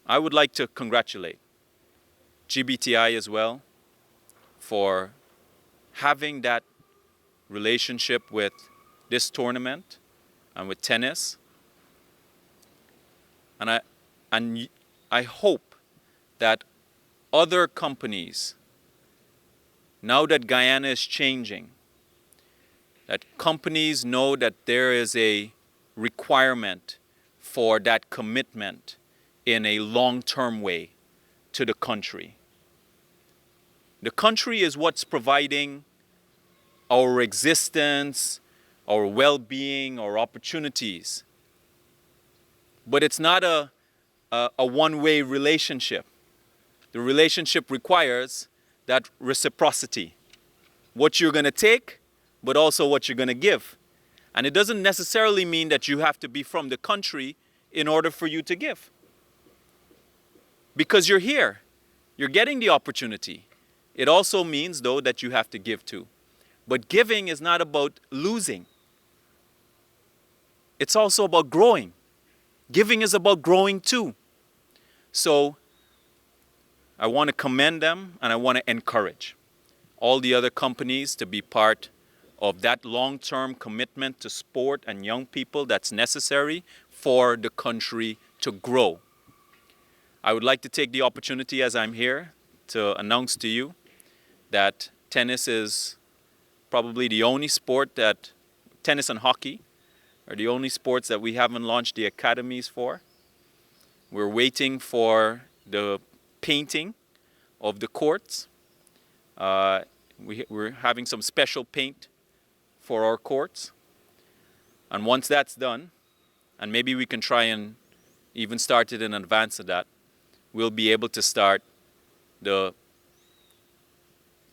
I would like to congratulate GBTI as well for having that relationship with this tournament and with tennis. And I hope that other companies, now that Guyana is changing, that companies know that there is a requirement for that commitment in a long-term way to the country. The country is what's providing our existence, our well-being, our opportunities. But it's not a one-way relationship. The relationship requires that reciprocity. What you're going to take, but also what you're going to give. And it doesn't necessarily mean that you have to be from the country in order for you to give. Because you're here. You're getting the opportunity. It also means, though, that you have to give too. But giving is not about losing. It's also about growing. Giving is about growing too. So I want to commend them and I want to encourage all the other companies to be part of that long-term commitment to sport and young people that's necessary for the country to grow. I would like to take the opportunity as I'm here to announce to you that tennis is probably the only sport that, tennis and hockey are the only sports that we haven't launched the academies for. We're waiting for the painting of the courts. We're having some special paint for our courts. And once that's done, and maybe we can try and even start it in advance of that, we'll be able to start the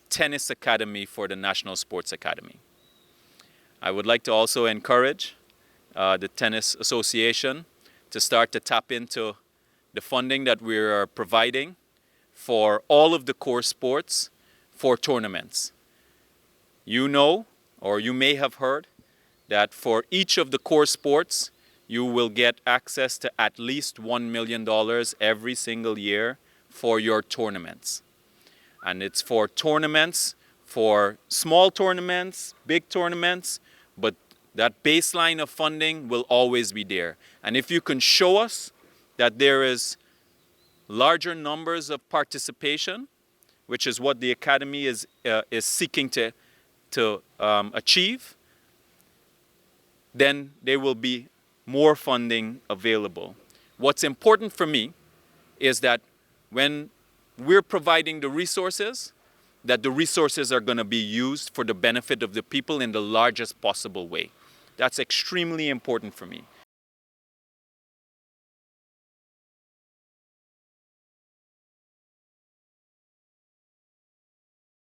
tennis academy for the National Sports Academy. I would like to also encourage the Tennis Association to start to tap into the funding that we are providing for all of the core sports for tournaments. You know, or you may have heard, that for each of the core sports, you will get access to at least $1 million every single year for your tournaments. And it's for tournaments, for small tournaments, big tournaments, but that baseline of funding will always be there. And if you can show us that there is larger numbers of participation, which is what the Academy is seeking to achieve, then there will be more funding available. What's important for me is that when we're providing the resources, that the resources are going to be used for the benefit of the people in the largest possible way. That's extremely important for me.